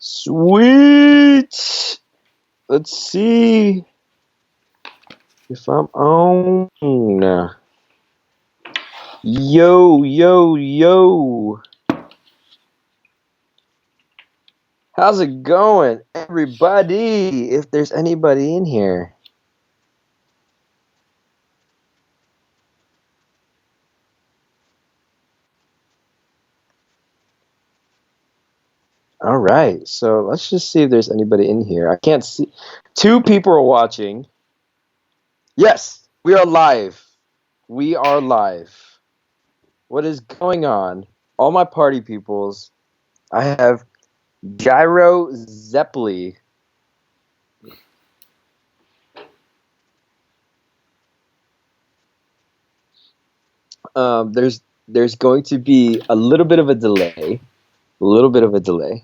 Sweet. Let's see if I'm on. Yo, yo, yo. How's it going, everybody? If there's anybody in here. All right, so let's just see if there's anybody in here. I can't see. Two people are watching. Yes, we are live. We are live. What is going on? All my party peoples. I have Gyro Zeppeli. There's going to be a little bit of a delay. A little bit of a delay.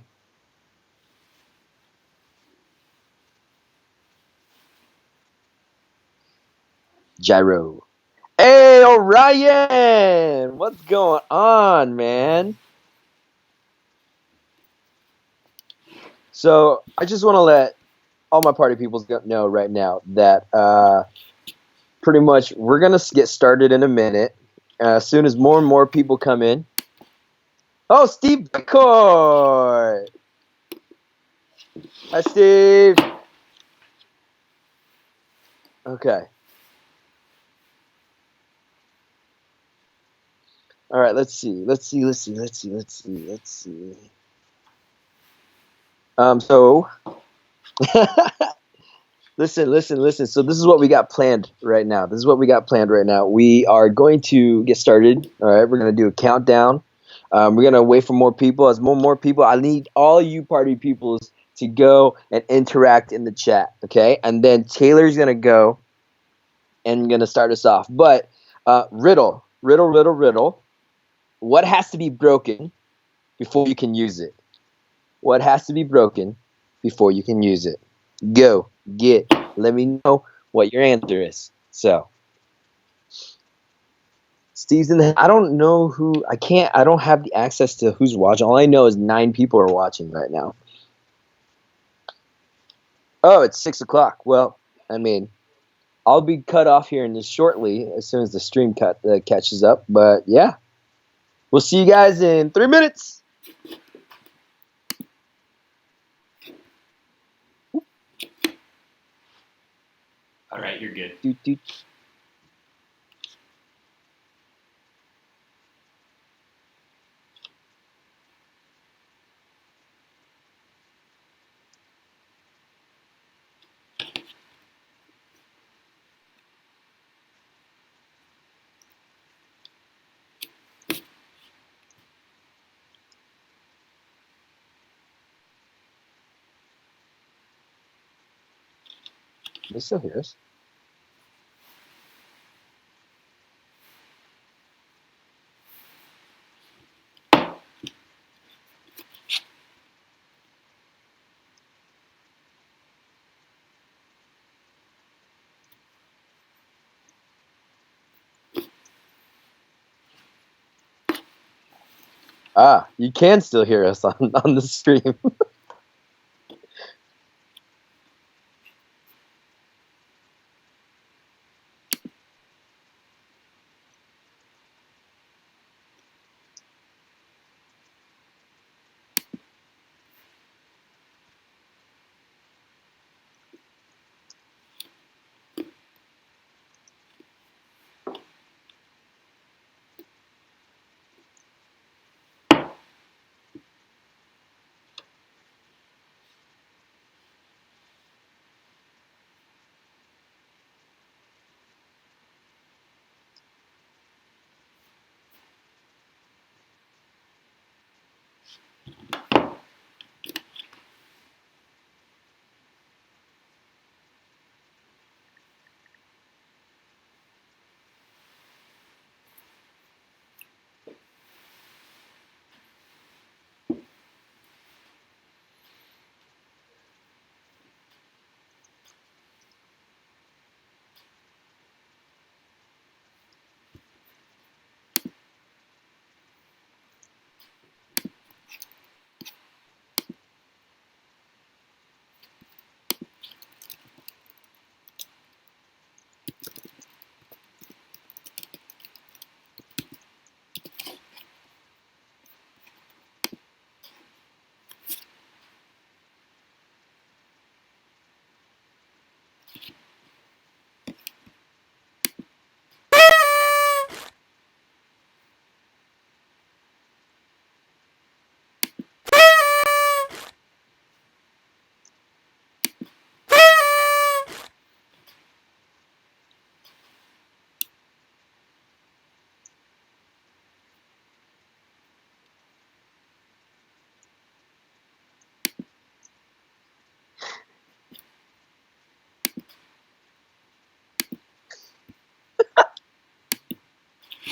Gyro. Hey, Orion! What's going on, man? So I just want to let all my party people know right now that pretty much we're gonna get started in a minute. As soon as more and more people come in. Oh, Steve Bitcoin! Hi, Steve. Okay. All right. Let's see. So listen. So this is what we got planned right now. We are going to get started. All right. We're gonna do a countdown. We're gonna wait for more people. As more people, I need all you party peoples to go and interact in the chat. Okay. And then Taylor's gonna go and gonna start us off. But riddle. What has to be broken before you can use it? What has to be broken before you can use it? Go, get, let me know what your answer is. So, Steve's in the. I don't know who. I don't have the access to who's watching. All I know is 9 people are watching right now. Oh, it's 6 o'clock. Well, I mean, I'll be cut off here in this shortly as soon as the stream catches up. But yeah, we'll see you guys in 3 minutes. All right, you're good. They still hear us. Ah, you can still hear us on the stream.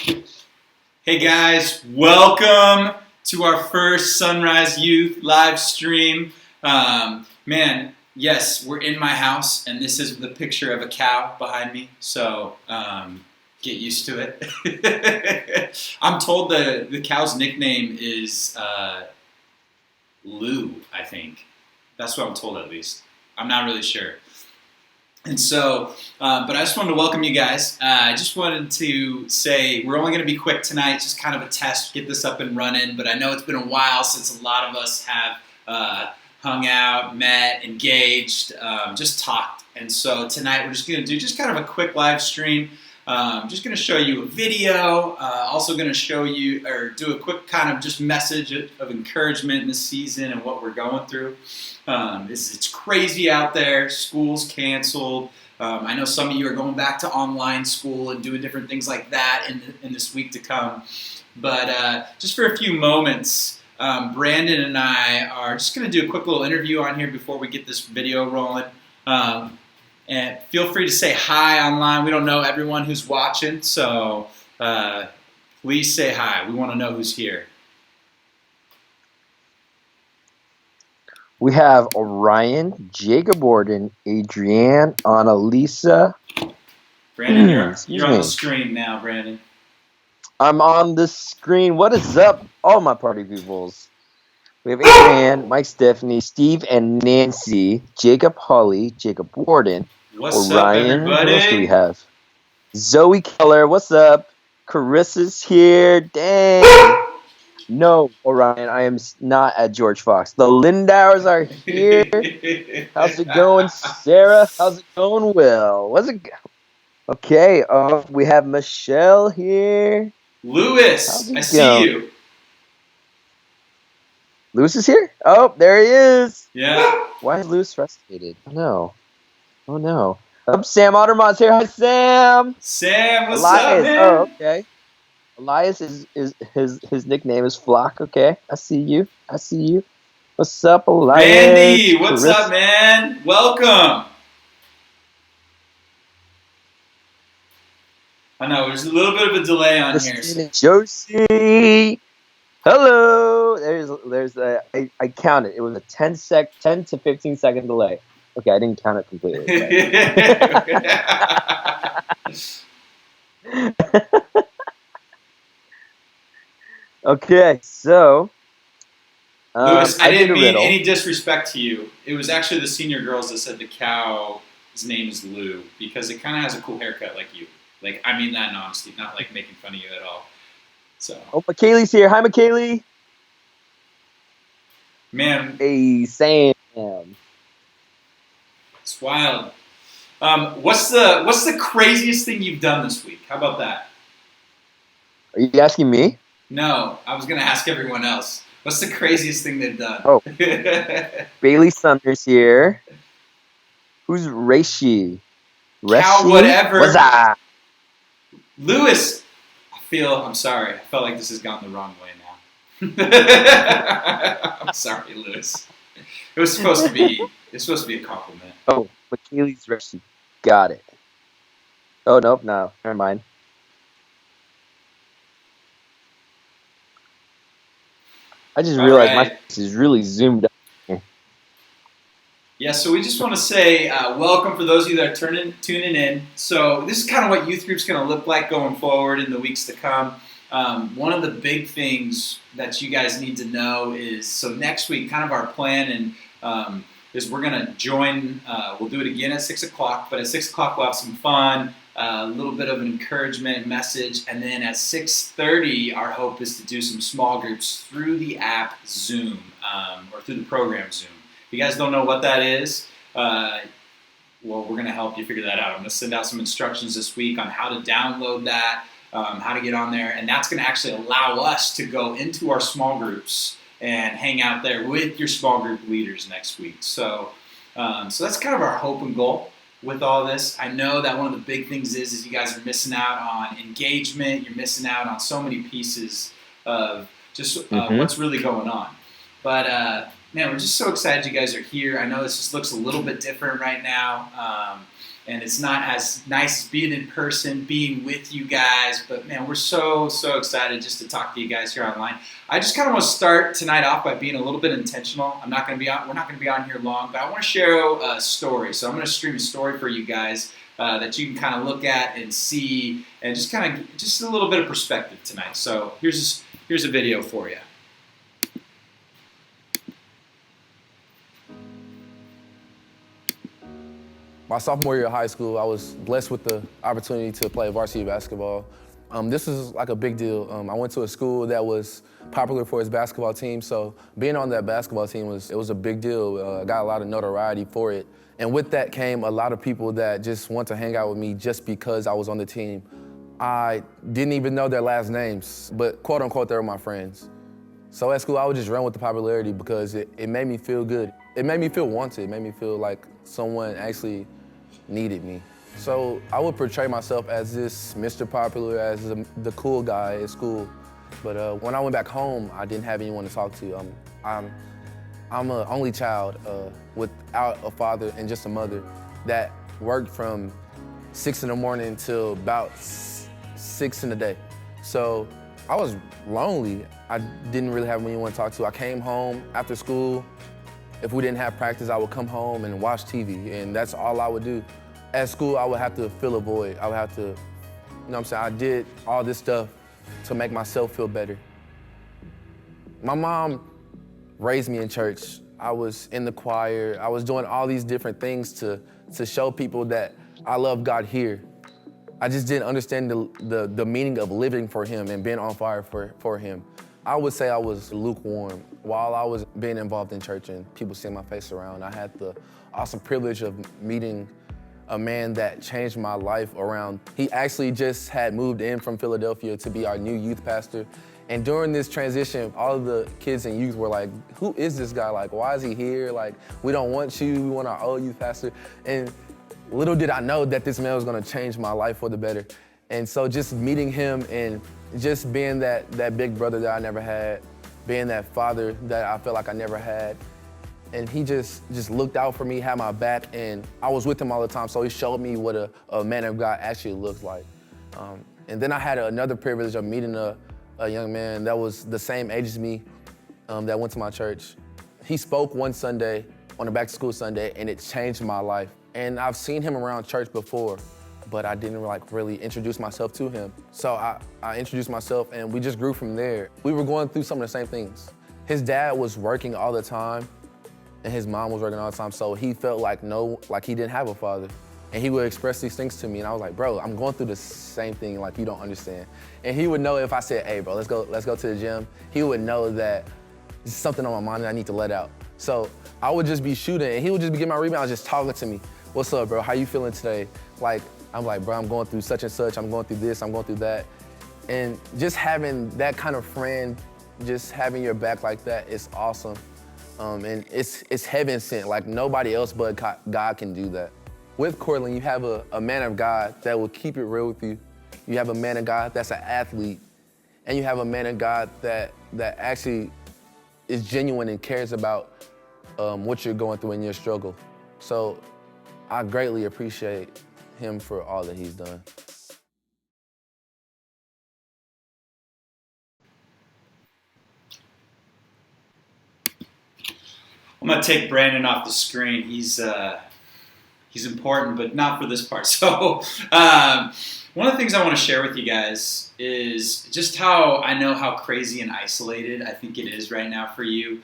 Hey guys, welcome to our first Sunrise Youth live stream. Yes, we're in my house, and this is the picture of a cow behind me, so get used to it. I'm told the cow's nickname is Lou, I think. That's what I'm told, at least. I'm not really sure. And so, but I just wanted to welcome you guys. I just wanted to say we're only going to be quick tonight, just kind of a test, get this up and running. But I know it's been a while since a lot of us have hung out, met, engaged, just talked. And so tonight we're just going to do just kind of a quick live stream. Just going to show you a video, also going to show you or do a quick kind of just message of encouragement in this season and what we're going through. It's crazy out there. School's canceled. I know some of you are going back to online school and doing different things like that in this week to come. But just for a few moments, Brandon and I are just going to do a quick little interview on here before we get this video rolling. And feel free to say hi online. We don't know everyone who's watching, so please say hi. We want to know who's here. We have Orion, Jacob Borden, Adrienne, Annalisa. Brandon, you're on the screen now, Brandon. I'm on the screen. What is up, all my party peoples? We have Adrienne, Mike, Stephanie, Steve, and Nancy, Jacob, Holly, Jacob Borden, What's Orion. up, everybody? What else do we have? Zoe Keller, what's up? Carissa's here. Dang. No, Orion, I am not at George Fox. The Lindauers are here. How's it going, Sarah? How's it going, Will? What's it? Okay, we have Michelle here. Lewis, I see you. Lewis is here? Oh, there he is. Yeah. Why is Lewis frustrated? Oh no. Sam Ottermont's here. Hi, Sam. Sam, what's Elias. up, man? Oh, okay. Elias is his nickname is Flock. Okay, I see you. What's up, Elias? Randy, what's up, man? Welcome. I know there's a little bit of a delay on here. Josie. Hello. There's I counted. It was a 10 to 15 second delay. Okay, I didn't count it completely. Okay, so Lewis, I didn't mean any disrespect to you. It was actually the senior girls that said the cow's name is Lou because it kind of has a cool haircut like you. Like, I mean that in honesty, not like making fun of you at all. So. Oh, McKaylee's here. Hi, McKaylee. Man. Hey, Sam. It's wild. What's the craziest thing you've done this week? How about that? Are you asking me? No, I was going to ask everyone else. What's the craziest thing they've done? Oh. Bailey Summers here. Who's Reishi? Cow whatever. What's that? Lewis, I'm sorry. I felt like this has gone the wrong way now. I'm sorry, Lewis. It's supposed to be a compliment. Oh, McKaylee's Reishi. Got it. Oh, nope, no. Never mind. I just realized my face is really zoomed up. Yeah, so we just want to say welcome for those of you that are tuning in. So this is kind of what youth group's going to look like going forward in the weeks to come. One of the big things that you guys need to know is, so next week, kind of our plan is we're going to join, we'll do it again at 6 o'clock, but at 6 o'clock we'll have some fun, a little bit of an encouragement message, and then at 6:30 our hope is to do some small groups through the app Zoom, or through the program Zoom. If you guys don't know what that is, well, we're going to help you figure that out. I'm going to send out some instructions this week on how to download that, how to get on there, and that's going to actually allow us to go into our small groups and hang out there with your small group leaders next week. So that's kind of our hope and goal with all this. I know that one of the big things is you guys are missing out on engagement. You're missing out on so many pieces of just what's really going on. But man, we're just so excited you guys are here. I know this just looks a little bit different right now. and it's not as nice as being in person, being with you guys. But man, we're so excited just to talk to you guys here online. I just kind of want to start tonight off by being a little bit intentional. We're not going to be on here long, but I want to share a story. So I'm going to stream a story for you guys that you can kind of look at and see, and just a little bit of perspective tonight. So here's a video for you. My sophomore year of high school, I was blessed with the opportunity to play varsity basketball. This is like a big deal. I went to a school that was popular for its basketball team, so being on that basketball team was a big deal. I got a lot of notoriety for it. And with that came a lot of people that just want to hang out with me just because I was on the team. I didn't even know their last names, but quote unquote, they were my friends. So at school, I would just run with the popularity because it made me feel good. It made me feel wanted. It made me feel like someone actually needed me. So I would portray myself as this Mr. Popular, as the cool guy at school. But when I went back home, I didn't have anyone to talk to. I'm an only child without a father and just a mother that worked from 6 in the morning till about 6 in the day. So I was lonely. I didn't really have anyone to talk to. I came home after school. If we didn't have practice, I would come home and watch TV, and that's all I would do. At school, I would have to fill a void. I would have to, you know what I'm saying? I did all this stuff to make myself feel better. My mom raised me in church. I was in the choir. I was doing all these different things to show people that I love God here. I just didn't understand the meaning of living for Him and being on fire for Him. I would say I was lukewarm. While I was being involved in church and people seeing my face around, I had the awesome privilege of meeting a man that changed my life around. He actually just had moved in from Philadelphia to be our new youth pastor. And during this transition, all of the kids and youth were like, who is this guy? Like, why is he here? Like, we don't want you, we want our old youth pastor. And little did I know that this man was gonna change my life for the better. And so just meeting him and just being that big brother that I never had, being that father that I felt like I never had. And he just looked out for me, had my back, and I was with him all the time, so he showed me what a man of God actually looks like. And then I had another privilege of meeting a young man that was the same age as me that went to my church. He spoke one Sunday, on a back to school Sunday, and it changed my life. And I've seen him around church before, but I didn't really introduce myself to him. So I introduced myself and we just grew from there. We were going through some of the same things. His dad was working all the time and his mom was working all the time, so he felt like he didn't have a father. And he would express these things to me and I was like, bro, I'm going through the same thing, like you don't understand. And he would know if I said, hey bro, let's go to the gym, he would know that there's something on my mind that I need to let out. So I would just be shooting and he would just be getting my rebounds, just talking to me. What's up, bro? How you feeling today? I'm like, bro, I'm going through such and such, I'm going through this, I'm going through that. And just having that kind of friend, just having your back like that is awesome. And it's heaven sent, like nobody else but God can do that. With Cortland, you have a man of God that will keep it real with you. You have a man of God that's an athlete. And you have a man of God that actually is genuine and cares about what you're going through in your struggle. So I greatly appreciate him for all that he's done. I'm gonna take Brandon off the screen. He's important, but not for this part. So one of the things I want to share with you guys is just how I know how crazy and isolated I think it is right now for you.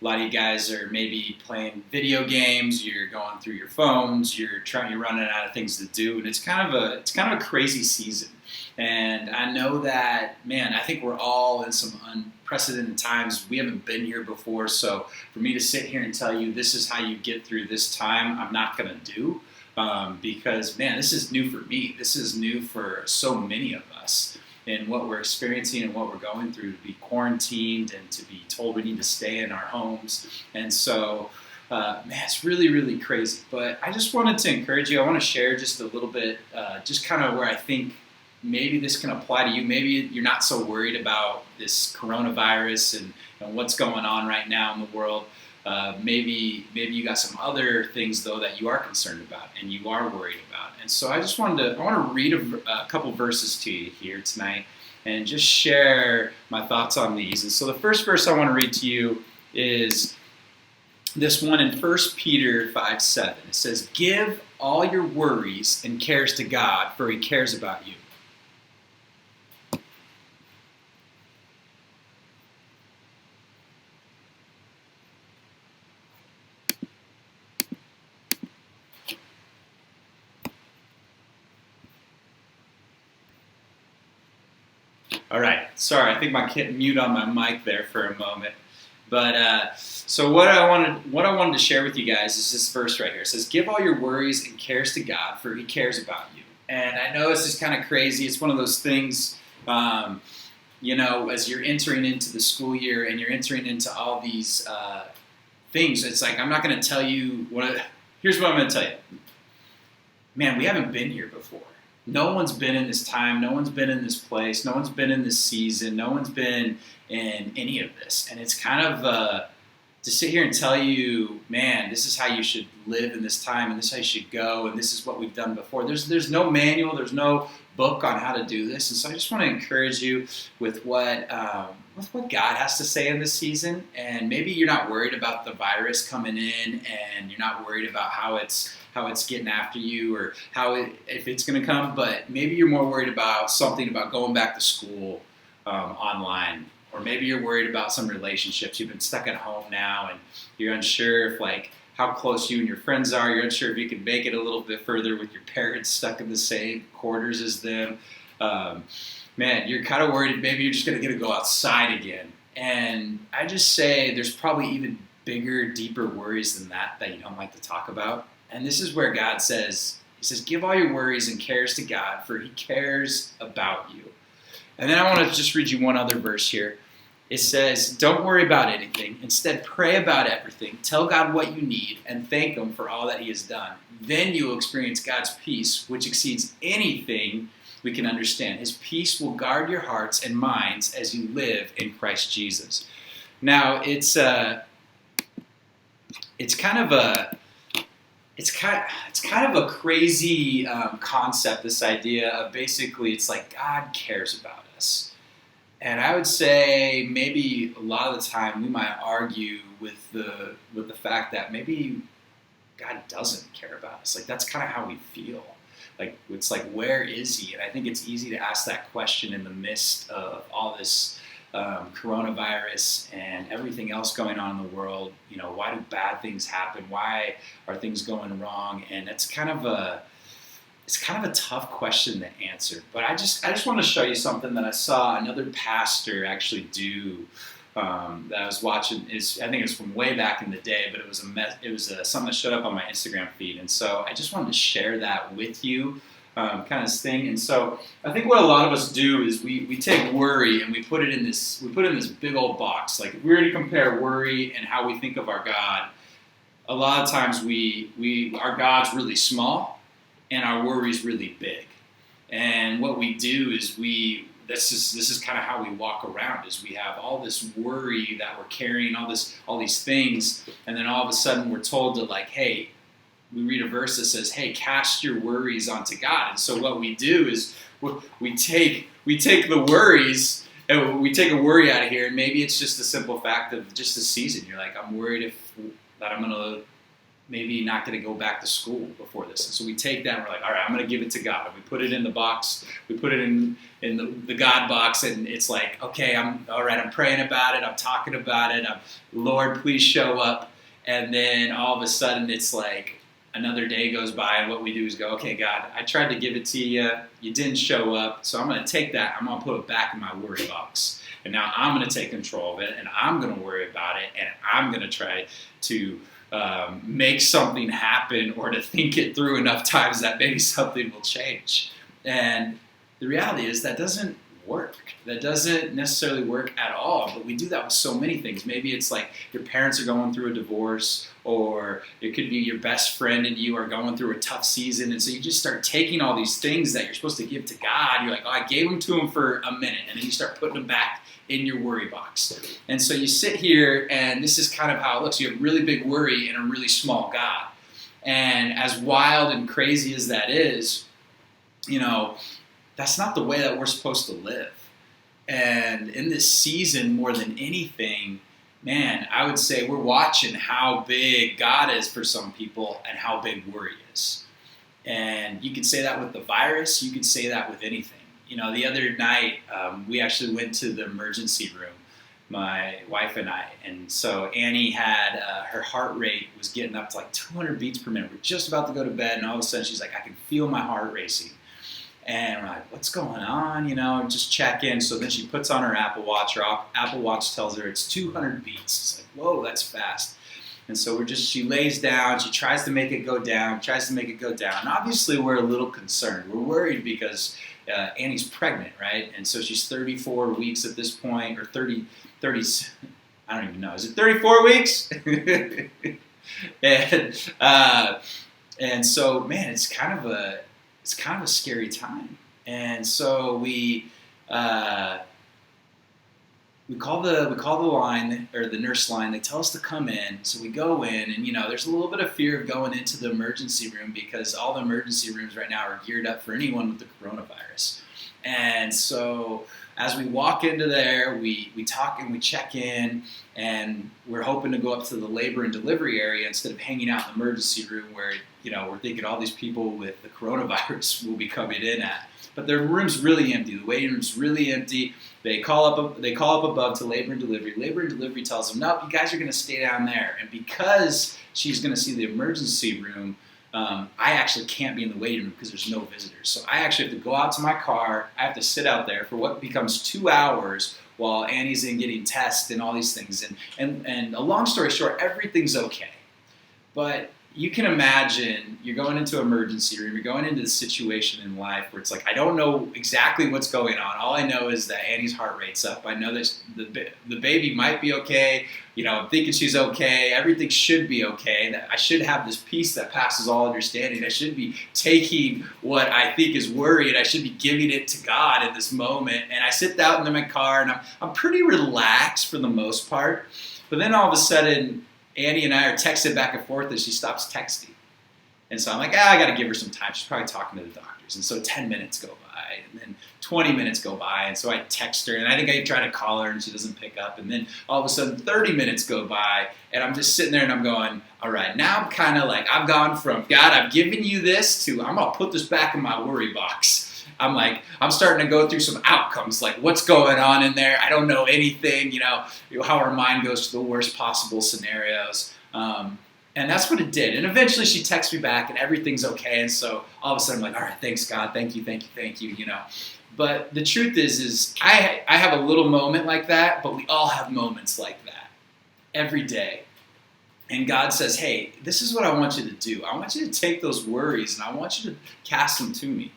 A lot of you guys are maybe playing video games, you're going through your phones, you're running out of things to do, and it's kind of a crazy season. And I know that, man, I think we're all in some unprecedented times. We haven't been here before, so for me to sit here and tell you this is how you get through this time, I'm not gonna do, because, man, this is new for me. This is new for so many of us. And what we're experiencing and what we're going through, to be quarantined and to be told we need to stay in our homes. And so, man, it's really, really crazy. But I just wanted to encourage you. I want to share just a little bit, just kind of where I think maybe this can apply to you. Maybe you're not so worried about this coronavirus and what's going on right now in the world. Maybe you got some other things though that you are concerned about and you are worried about. And so I want to read a couple verses to you here tonight and just share my thoughts on these. And so the first verse I want to read to you is this one in 1 Peter 5:7. It says, "Give all your worries and cares to God, for He cares about you." All right, sorry, I think I hit mute on my mic there for a moment. But so what I wanted to share with you guys is this verse right here. It says, "Give all your worries and cares to God, for He cares about you." And I know this is kind of crazy. It's one of those things, as you're entering into the school year and you're entering into all these things. It's like, I'm not going to tell you here's what I'm going to tell you. Man, we haven't been here before. No one's been in this time. No one's been in this place. No one's been in this season. No one's been in any of this. And it's kind of to sit here and tell you, man, this is how you should live in this time, and this is how you should go, and this is what we've done before. There's no manual. There's no book on how to do this. And so I just want to encourage you with what God has to say in this season. And maybe you're not worried about the virus coming in, and you're not worried about how it's getting after you or if it's going to come, but maybe you're more worried about something about going back to school online, or maybe you're worried about some relationships. You've been stuck at home now, and you're unsure if how close you and your friends are. You're unsure if you can make it a little bit further with your parents stuck in the same quarters as them. Man, you're kind of worried maybe you're just going to get to go outside again. And I just say there's probably even bigger, deeper worries than that you don't like to talk about. And this is where God says, He says, "Give all your worries and cares to God, for He cares about you." And then I want to just read you one other verse here. It says, "Don't worry about anything. Instead, pray about everything. Tell God what you need and thank Him for all that He has done. Then you will experience God's peace, which exceeds anything we can understand. His peace will guard your hearts and minds as you live in Christ Jesus." Now, it's kind of a crazy concept, this idea of basically it's like God cares about us. And I would say maybe a lot of the time we might argue with the fact that maybe God doesn't care about us. Like, that's kind of how we feel. Like, it's like, where is He? And I think it's easy to ask that question in the midst of all this coronavirus and everything else going on in the world. Why do bad things happen? Why are things going wrong? And it's kind of a tough question to answer. But I just want to show you something that I saw another pastor actually do. That I was watching. I think it was from way back in the day, but it was something that showed up on my Instagram feed, and so I just wanted to share that with you. Kind of thing. And so I think what a lot of us do is we take worry and we put it in this big old box. Like, if we were to compare worry and how we think of our God, a lot of times our God's really small and our worry's really big. And what we do is this is kind of how we walk around, is we have all this worry that we're carrying, all these things, and then all of a sudden we're told to, like, hey, we read a verse that says, "Hey, cast your worries onto God." And so what we do is we take the worries and we take a worry out of here, and maybe it's just the simple fact of just the season. You're like, I'm worried that I'm maybe not going to go back to school before this. And so we take that and we're like, all right, I'm going to give it to God. And we put it in the box. We put it in the God box, and it's like, okay, I'm praying about it. I'm talking about it. Lord, please show up. And then all of a sudden it's like, another day goes by, and what we do is go, okay, God, I tried to give it to you. You didn't show up, so I'm going to take that. I'm going to put it back in my worry box. And now I'm going to take control of it, and I'm going to worry about it, and I'm going to try to make something happen, or to think it through enough times that maybe something will change. And the reality is that doesn't work. That doesn't necessarily work at all, but we do that with so many things. Maybe it's like your parents are going through a divorce, or it could be your best friend and you are going through a tough season, and so you just start taking all these things that you're supposed to give to God. You're like, oh, I gave them to him for a minute, and then you start putting them back in your worry box. And so you sit here, and this is kind of how it looks. You have really big worry and a really small God. And as wild and crazy as that is, that's not the way that we're supposed to live. And in this season, more than anything, man, I would say we're watching how big God is for some people and how big worry is. And you could say that with the virus. You could say that with anything. The other night, we actually went to the emergency room, my wife and I. And so Annie had, her heart rate was getting up to like 200 beats per minute. We're just about to go to bed, and all of a sudden she's like, I can feel my heart racing. And we're like, what's going on? Just check in. So then she puts on her Apple Watch. Her Apple Watch tells her it's 200 beats. It's like, whoa, that's fast. And so she lays down. She tries to make it go down, And obviously we're a little concerned. We're worried because Annie's pregnant, right? And so she's 34 weeks at this point, or 30, I don't even know. Is it 34 weeks? And so, man, it's kind of a scary time. And so we call the line, or the nurse line. They tell us to come in. So we go in, and there's a little bit of fear of going into the emergency room because all the emergency rooms right now are geared up for anyone with the coronavirus. And so as we walk into there, we talk and we check in, and we're hoping to go up to the labor and delivery area instead of hanging out in the emergency room where we're thinking all these people with the coronavirus will be coming in at. But the room's really empty. The waiting room's really empty. They call up above to labor and delivery. Labor and delivery tells them, nope, you guys are going to stay down there. And because she's going to see the emergency room, I actually can't be in the waiting room because there's no visitors. So I actually have to go out to my car. I have to sit out there for what becomes 2 hours while Annie's in getting tests and all these things. And a long story short, everything's okay. But you can imagine you're going into an emergency room, you're going into the situation in life where it's like, I don't know exactly what's going on. All I know is that Annie's heart rate's up. I know that the baby might be okay. I'm thinking she's okay. Everything should be okay. That I should have this peace that passes all understanding. I should be taking what I think is worry, and I should be giving it to God in this moment. And I sit out in my car, and I'm pretty relaxed for the most part. But then all of a sudden, Annie and I are texting back and forth, and she stops texting. And so I'm like, I got to give her some time. She's probably talking to the doctors. And so 10 minutes go by, and then 20 minutes go by. And so I text her, and I think I try to call her, and she doesn't pick up. And then all of a sudden 30 minutes go by, and I'm just sitting there, and I'm going, all right, now I'm kind of like, I've gone from, God, I've given you this, to I'm going to put this back in my worry box. I'm starting to go through some outcomes, like what's going on in there. I don't know anything, how our mind goes to the worst possible scenarios. And that's what it did. And eventually she texts me back and everything's okay. And so all of a sudden I'm like, all right, thanks God. Thank you. But the truth is I have a little moment like that, but we all have moments like that every day. And God says, hey, this is what I want you to do. I want you to take those worries and I want you to cast them to me.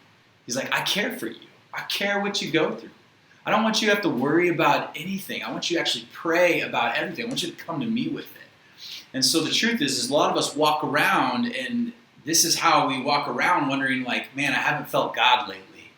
He's like, I care for you. I care what you go through. I don't want you to have to worry about anything. I want you to actually pray about everything. I want you to come to me with it. And so the truth is a lot of us walk around, and this is how we walk around wondering like, man, I haven't felt God lately.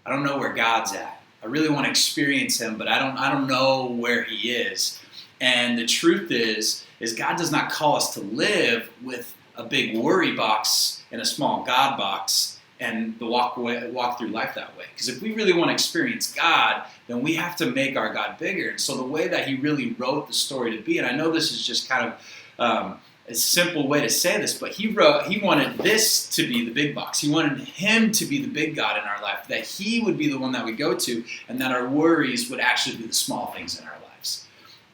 I don't know where God's at. I really want to experience him, but I don't know where he is. And the truth is God does not call us to live with a big worry box and a small God box and walk through life that way. Because if we really want to experience God, then we have to make our God bigger. And so the way that he really wrote the story to be, and I know this is just kind of a simple way to say this, but he wanted this to be the big box. He wanted him to be the big God in our life, that he would be the one that we go to, and that our worries would actually be the small things in our lives.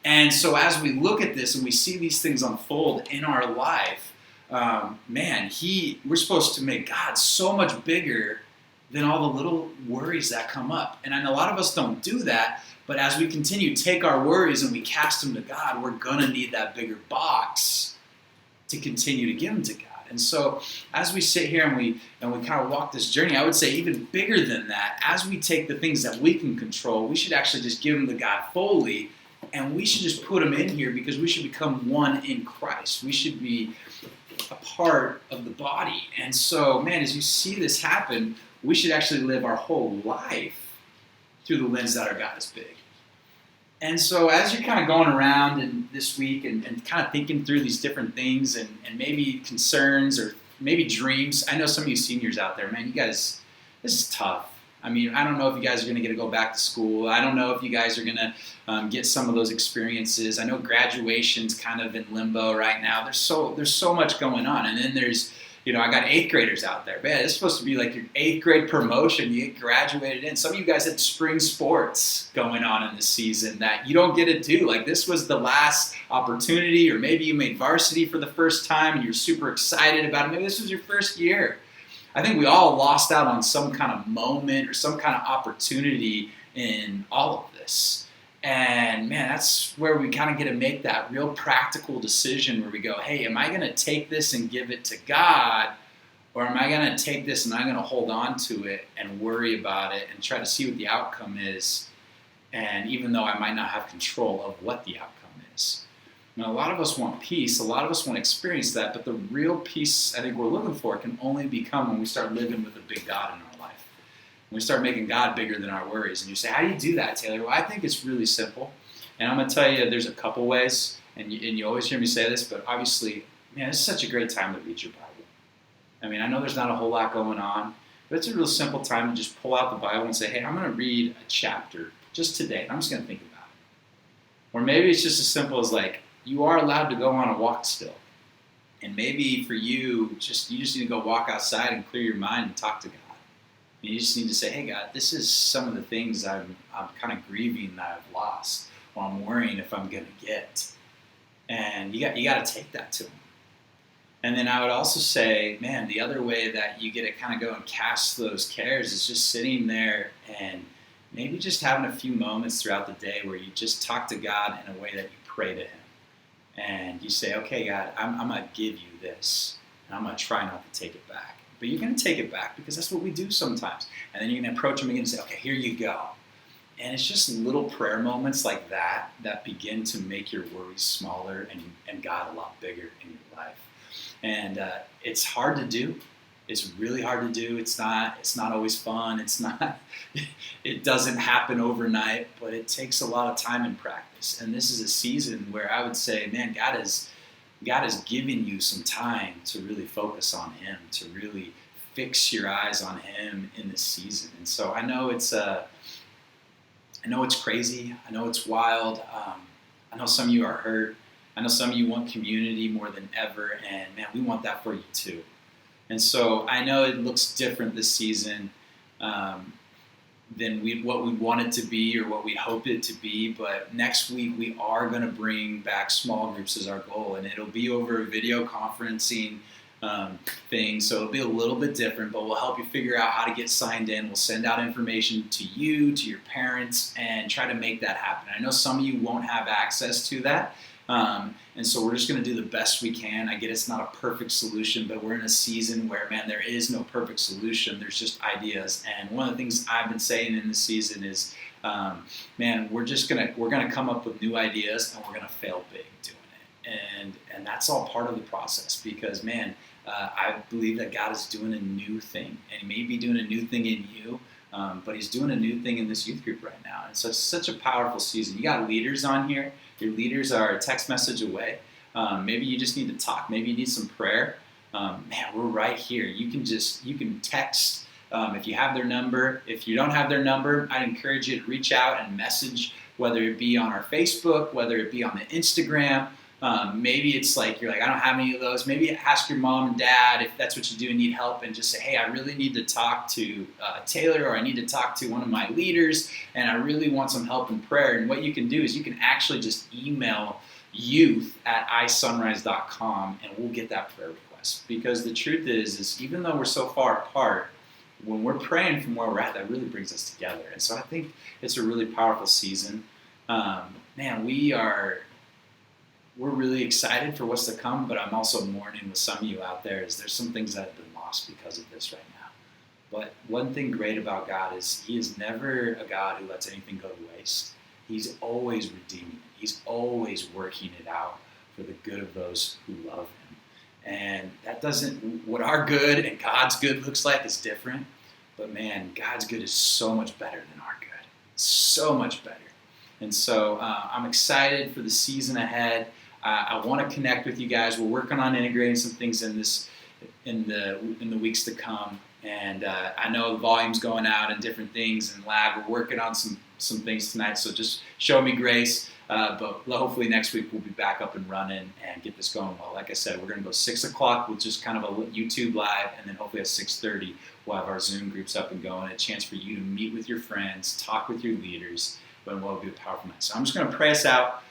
And so as we look at this and we see these things unfold in our life, we're supposed to make God so much bigger than all the little worries that come up. And a lot of us don't do that, but as we continue to take our worries and we cast them to God, we're going to need that bigger box to continue to give them to God. And so as we sit here and we kind of walk this journey, I would say even bigger than that, as we take the things that we can control, we should actually just give them to God fully, and we should just put them in here because we should become one in Christ. We should be a part of the body. And so, man, as you see this happen, we should actually live our whole life through the lens that our God is big. And so as you're kind of going around and this week and kind of thinking through these different things and maybe concerns or maybe dreams, I know some of you seniors out there, man, you guys, this is tough. I mean, I don't know if you guys are going to get to go back to school. I don't know if you guys are going to get some of those experiences. I know graduation's kind of in limbo right now. There's so much going on. And then there's, I got 8th graders out there. Man, it's supposed to be like your 8th grade promotion. You get graduated in. Some of you guys had spring sports going on in this season that you don't get to do. Like this was the last opportunity, or maybe you made varsity for the first time and you're super excited about it. Maybe this was your first year. I think we all lost out on some kind of moment or some kind of opportunity in all of this. And man, that's where we kind of get to make that real practical decision where we go, hey, am I going to take this and give it to God? Or am I going to take this and I'm going to hold on to it and worry about it and try to see what the outcome is? And even though I might not have control of what the outcome is. Now, a lot of us want peace. A lot of us want to experience that. But the real peace I think we're looking for can only become when we start living with a big God in our life. We start making God bigger than our worries. And you say, how do you do that, Taylor? Well, I think it's really simple. And I'm going to tell you there's a couple ways. And you always hear me say this, but obviously, man, it's such a great time to read your Bible. I mean, I know there's not a whole lot going on, but it's a real simple time to just pull out the Bible and say, hey, I'm going to read a chapter just today. And I'm just going to think about it. Or maybe it's just as simple as like, you are allowed to go on a walk still. And maybe for you, you just need to go walk outside and clear your mind and talk to God. You just need to say, hey, God, this is some of the things I'm kind of grieving that I've lost, or I'm worrying if I'm going to get. And you got to take that to Him. And then I would also say, man, the other way that you get to kind of go and cast those cares is just sitting there and maybe just having a few moments throughout the day where you just talk to God in a way that you pray to Him. And you say, okay, God, I'm going to give you this, and I'm going to try not to take it back. But you're going to take it back because that's what we do sometimes. And then you're going to approach Him again and say, okay, here you go. And it's just little prayer moments like that that begin to make your worries smaller and God a lot bigger in your life. And it's hard to do. It's really hard to do. It's not always fun. It doesn't happen overnight, but it takes a lot of time and practice. And this is a season where I would say, man, God has given you some time to really focus on Him, to really fix your eyes on Him in this season. And so I know it's crazy. I know it's wild. I know some of you are hurt. I know some of you want community more than ever, and man, we want that for you too. And so I know it looks different this season than what we want it to be or what we hope it to be, but next week we are going to bring back small groups as our goal, and it'll be over a video conferencing thing, so it'll be a little bit different, but we'll help you figure out how to get signed in. We'll send out information to you, to your parents, and try to make that happen. I know some of you won't have access to that, and so we're just going to do the best we can. I get it's not a perfect solution, but we're in a season where, man, there is no perfect solution. There's just ideas. And one of the things I've been saying in this season is, man, we're going to come up with new ideas, and we're going to fail big doing it. And that's all part of the process because, man, I believe that God is doing a new thing, and He may be doing a new thing in you, but He's doing a new thing in this youth group right now. And so it's such a powerful season. You got leaders on here. Your leaders are a text message away. Maybe you just need to talk. Maybe you need some prayer. Man, we're right here. You can text if you have their number. If you don't have their number, I'd encourage you to reach out and message, whether it be on our Facebook, whether it be on the Instagram. Maybe it's like you're like, I don't have any of those. Maybe ask your mom and dad if that's what you do and need help, and just say, hey, I really need to talk to Taylor, or I need to talk to one of my leaders, and I really want some help in prayer. And what you can do is you can actually just email youth@isunrise.com, and we'll get that prayer request. Because the truth is even though we're so far apart, when we're praying from where we're at, that really brings us together. And so I think it's a really powerful season. Man, we're really excited for what's to come, but I'm also mourning with some of you out there is there's some things that have been lost because of this right now. But one thing great about God is he is never a God who lets anything go to waste. He's always redeeming it. He's always working it out for the good of those who love him. And that doesn't, what our good and God's good looks like is different. But man, God's good is so much better than our good. So much better. And so I'm excited for the season ahead. I want to connect with you guys. We're working on integrating some things in the weeks to come. And I know the volume's going out and different things in lab. We're working on some things tonight, so just show me grace. But hopefully next week we'll be back up and running and get this going well. Like I said, we're going to go 6 o'clock with just kind of a YouTube live, and then hopefully at 6:30 we'll have our Zoom groups up and going. A chance for you to meet with your friends, talk with your leaders, and what will be a powerful night. So I'm just going to pray us out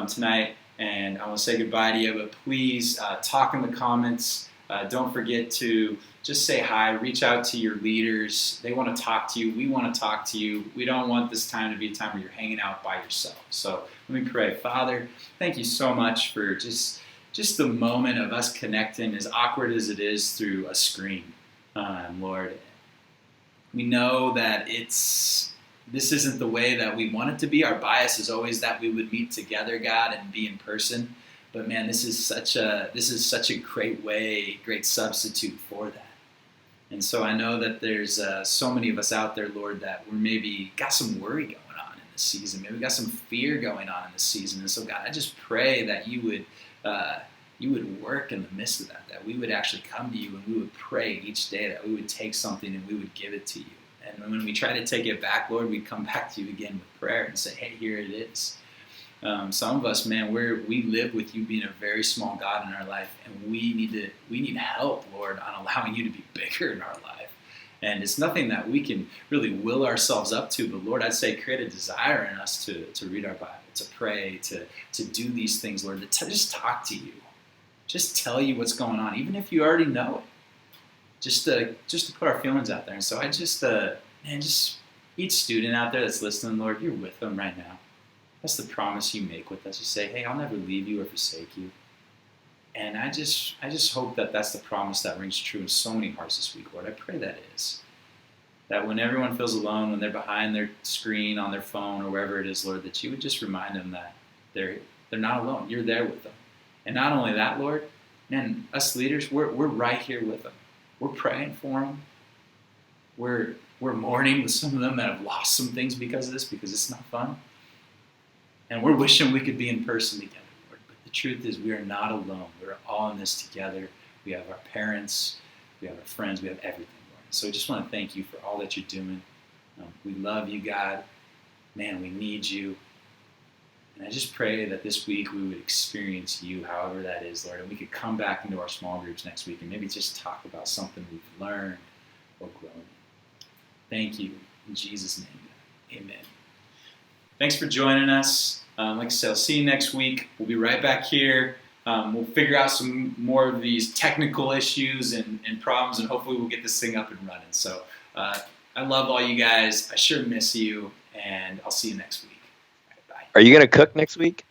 tonight, and I want to say goodbye to you, but please talk in the comments. Don't forget to just say hi, reach out to your leaders. They want to talk to you. We want to talk to you. We don't want this time to be a time where you're hanging out by yourself. So let me pray. Father, thank you so much for just the moment of us connecting, as awkward as it is through a screen. Lord, we know that this isn't the way that we want it to be. Our bias is always that we would meet together, God, and be in person. But man, this is such a great substitute for that. And so I know that there's so many of us out there, Lord, that we're maybe got some worry going on in this season. Maybe we got some fear going on in this season. And so God, I just pray that you would work in the midst of that we would actually come to you and we would pray each day, that we would take something and we would give it to you. And when we try to take it back, Lord, we'd come back to you again with prayer and say, hey, here it is. Some of us, man, we live with you being a very small God in our life, and we need help, Lord, on allowing you to be bigger in our life. And it's nothing that we can really will ourselves up to, but Lord, I'd say create a desire in us to read our Bible, to pray, to do these things, Lord, to just talk to you, just tell you what's going on, even if you already know it, just to put our feelings out there. And so I just each student out there that's listening, Lord, you're with them right now. That's the promise you make with us. You say, hey, I'll never leave you or forsake you. And I just hope that that's the promise that rings true in so many hearts this week, Lord. I pray that is. That when everyone feels alone, when they're behind their screen, on their phone, or wherever it is, Lord, that you would just remind them that they're not alone. You're there with them. And not only that, Lord, man, us leaders, we're right here with them. We're praying for them. We're mourning with some of them that have lost some things because of this, because it's not fun. And we're wishing we could be in person together, Lord. But the truth is we are not alone. We're all in this together. We have our parents. We have our friends. We have everything, Lord. So I just want to thank you for all that you're doing. We love you, God. Man, we need you. And I just pray that this week we would experience you, however that is, Lord. And we could come back into our small groups next week and maybe just talk about something we've learned or grown in. Thank you. In Jesus' name, God. Amen. Thanks for joining us. Like I said, I'll see you next week. We'll be right back here. We'll figure out some more of these technical issues and problems, and hopefully we'll get this thing up and running. So I love all you guys. I sure miss you, and I'll see you next week. All right, bye. Are you going to cook next week?